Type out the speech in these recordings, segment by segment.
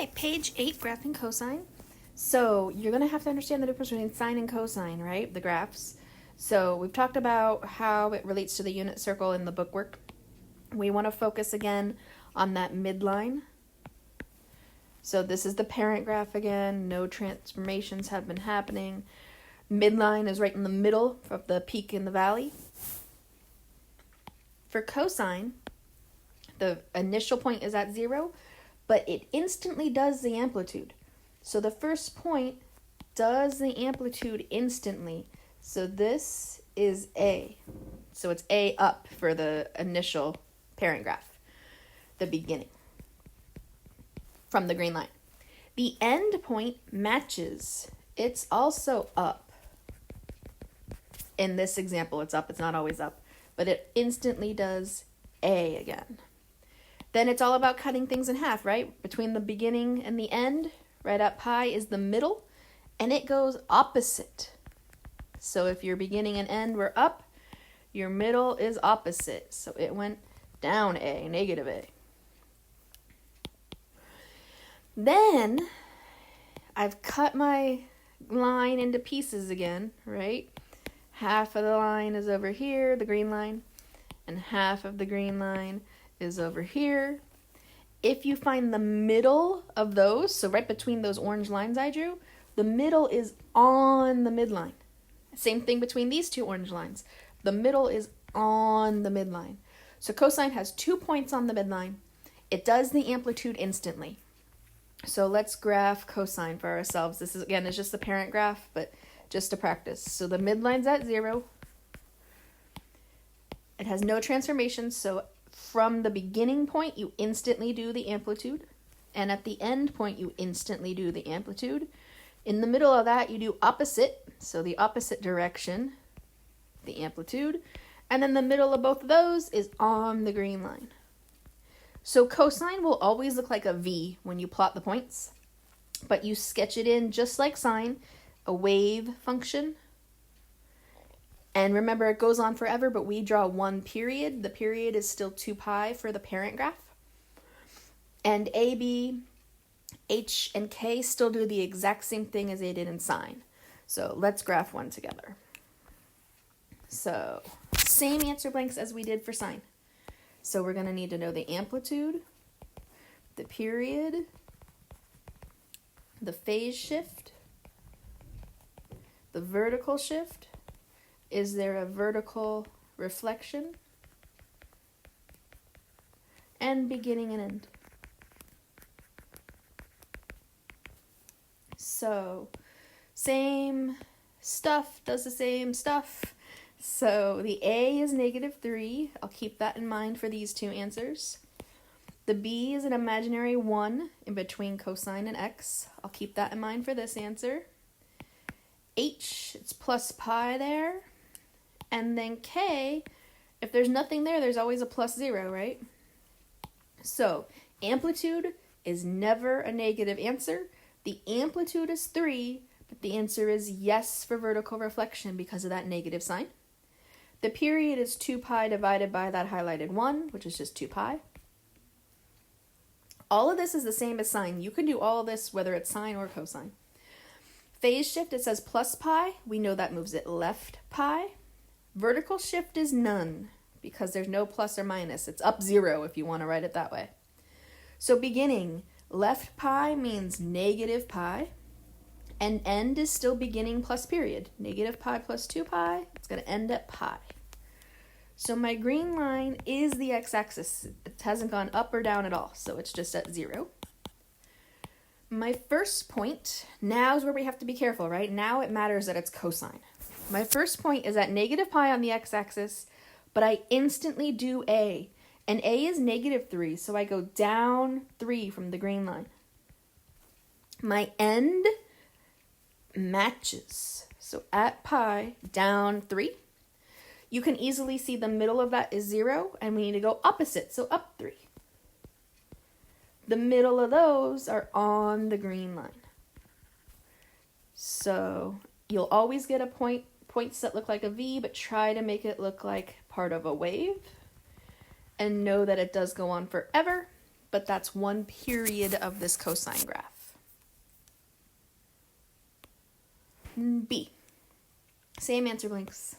Okay, page 8, graph and cosine. So you're going to have to understand the difference between sine and cosine, right? The graphs. So we've talked about how it relates to the unit circle in the bookwork. We want to focus again on that midline. So this is the parent graph again. No transformations have been happening. Midline is right in the middle of the peak in the valley. For cosine, the initial point is at 0, but it instantly does the amplitude. So the first point does the amplitude instantly. So this is A. So it's A up for the initial parent graph, the beginning, from the green line. The end point matches. It's also up. In this example, it's up. It's not always up, but it instantly does A again. Then it's all about cutting things in half, right? Between the beginning and the end, right at pi is the middle, and it goes opposite. So if your beginning and end were up, your middle is opposite. So it went down A, negative A. Then I've cut my line into pieces again, right? Half of the line is over here, the green line, and half of the green line is over here. If you find the middle of those, so right between those orange lines I drew, the middle is on the midline. Same thing between these two orange lines. The middle is on the midline. So cosine has 2 points on the midline. It does the amplitude instantly. So let's graph cosine for ourselves. This is, again, is just the parent graph, but just to practice. So the midline's at 0. It has no transformation, so from the beginning point, you instantly do the amplitude. And at the end point, you instantly do the amplitude. In the middle of that, you do opposite, so the opposite direction, the amplitude. And in the middle of both of those is on the green line. So cosine will always look like a V when you plot the points, but you sketch it in just like sine, a wave function. And remember, it goes on forever, but we draw one period. The period is still 2 pi for the parent graph. And A, B, H, and K still do the exact same thing as they did in sine. So let's graph one together. So same answer blanks as we did for sine. So we're going to need to know the amplitude, the period, the phase shift, the vertical shift. Is there a vertical reflection? And beginning and end. So same stuff does the same stuff. So the A is -3. I'll keep that in mind for these two answers. The B is an imaginary 1 in between cosine and x. I'll keep that in mind for this answer. H, it's plus pi there. And then K, if there's nothing there, there's always a +0, right? So amplitude is never a negative answer. The amplitude is 3, but the answer is yes for vertical reflection because of that negative sign. The period is 2 pi divided by that highlighted 1, which is just 2 pi. All of this is the same as sine. You can do all of this whether it's sine or cosine. Phase shift, it says plus pi. We know that moves it left pi. Vertical shift is none because there's no plus or minus. It's up 0 if you want to write it that way. So beginning, left pi means negative pi. And end is still beginning plus period. Negative pi plus 2 pi. It's going to end at pi. So my green line is the x-axis. It hasn't gone up or down at all, so it's just at 0. My first point, now is where we have to be careful, right? Now it matters that it's cosine. My first point is at negative pi on the x-axis, but I instantly do A. And A is -3, so I go down 3 from the green line. My end matches. So at pi, down 3. You can easily see the middle of that is 0, and we need to go opposite, so up 3. The middle of those are on the green line. So you'll always get points that look like a V, but try to make it look like part of a wave. And know that it does go on forever, but that's one period of this cosine graph. B. Same answer blanks.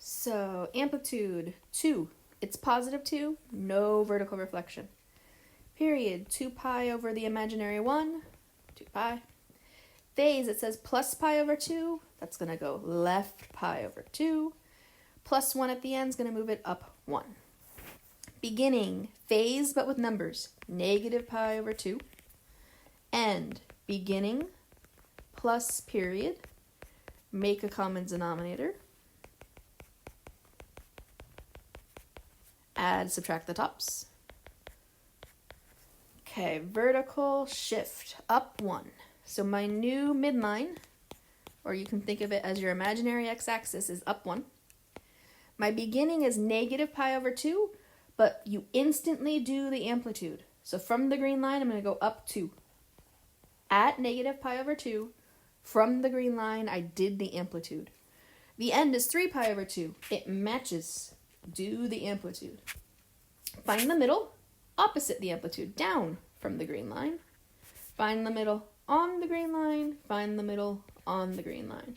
So amplitude 2, it's positive 2, no vertical reflection. Period, 2 pi over the imaginary 1, 2 pi. Phase, it says plus pi over 2, that's going to go left pi over 2. Plus 1 at the end is going to move it up 1. Beginning, phase but with numbers, negative pi over 2. End, beginning plus period, make a common denominator. Add, subtract the tops. Okay, vertical shift, up 1. So my new midline, or you can think of it as your imaginary x-axis, is up 1. My beginning is negative pi over 2, but you instantly do the amplitude. So from the green line, I'm going to go up 2. At negative pi over 2, from the green line, I did the amplitude. The end is 3 pi over 2. It matches. Do the amplitude. Find the middle, opposite the amplitude, down from the green line. Find the middle on the green line, find the middle on the green line.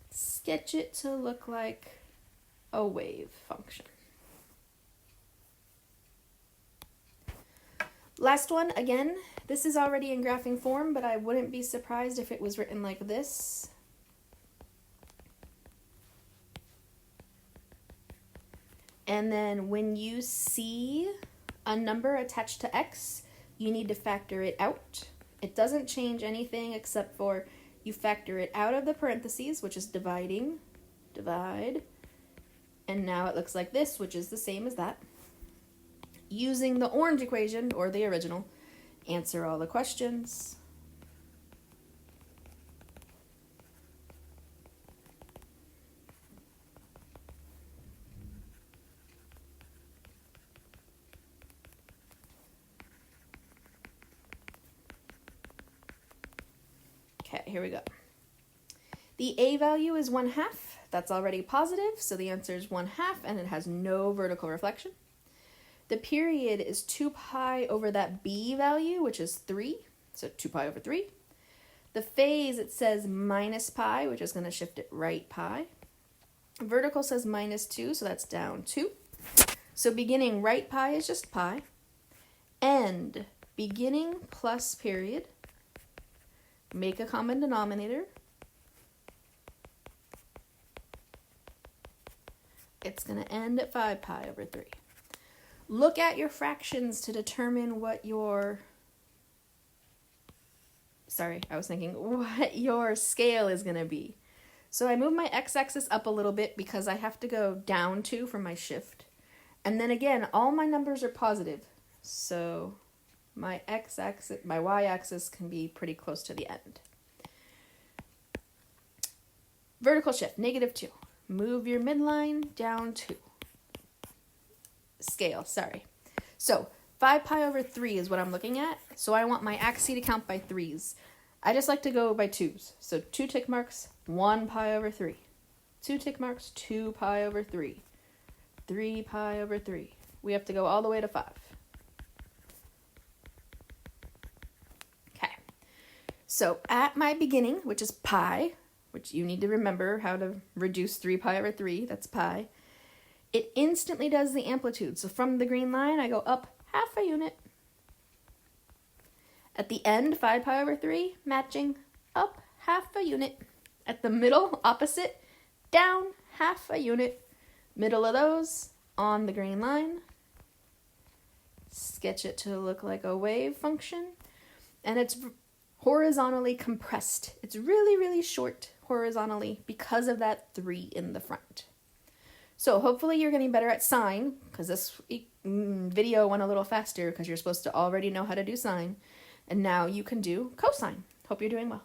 Sketch it to look like a wave function. Last one, again, this is already in graphing form, but I wouldn't be surprised if it was written like this. And then when you see a number attached to x, you need to factor it out. It doesn't change anything except for you factor it out of the parentheses, which is dividing, divide, and now it looks like this, which is the same as that. Using the orange equation, or the original, answer all the questions. Okay, here we go. The a value is 1/2. That's already positive, so the answer is 1/2, and it has no vertical reflection. The period is 2 pi over that b value, which is 3, so 2 pi over 3. The phase, it says minus pi, which is going to shift it right pi. Vertical says -2, so that's down 2. So beginning right pi is just pi. End, beginning plus period. Make a common denominator. It's going to end at 5 pi over 3. Look at your fractions to determine what your, what your scale is going to be. So I move my x-axis up a little bit because I have to go down 2 for my shift. And then again, all my numbers are positive. So my x-axis, my y-axis can be pretty close to the end. Vertical shift, -2. Move your midline down 2. Scale, sorry. So 5 pi over 3 is what I'm looking at. So I want my axis to count by 3s. I just like to go by 2s. So 2 tick marks, 1 pi over 3. 2 tick marks, 2 pi over 3. 3 pi over 3. We have to go all the way to 5. Okay. So at my beginning, which is pi, which you need to remember how to reduce 3 pi over 3, that's pi, it instantly does the amplitude. So from the green line, I go up 1/2 unit. At the end, 5 pi over 3, matching, up 1/2 unit. At the middle, opposite, down 1/2 unit. Middle of those, on the green line. Sketch it to look like a wave function. And it's horizontally compressed. It's really, really short horizontally because of that 3 in the front. So hopefully you're getting better at sine, because this video went a little faster because you're supposed to already know how to do sine. And now you can do cosine. Hope you're doing well.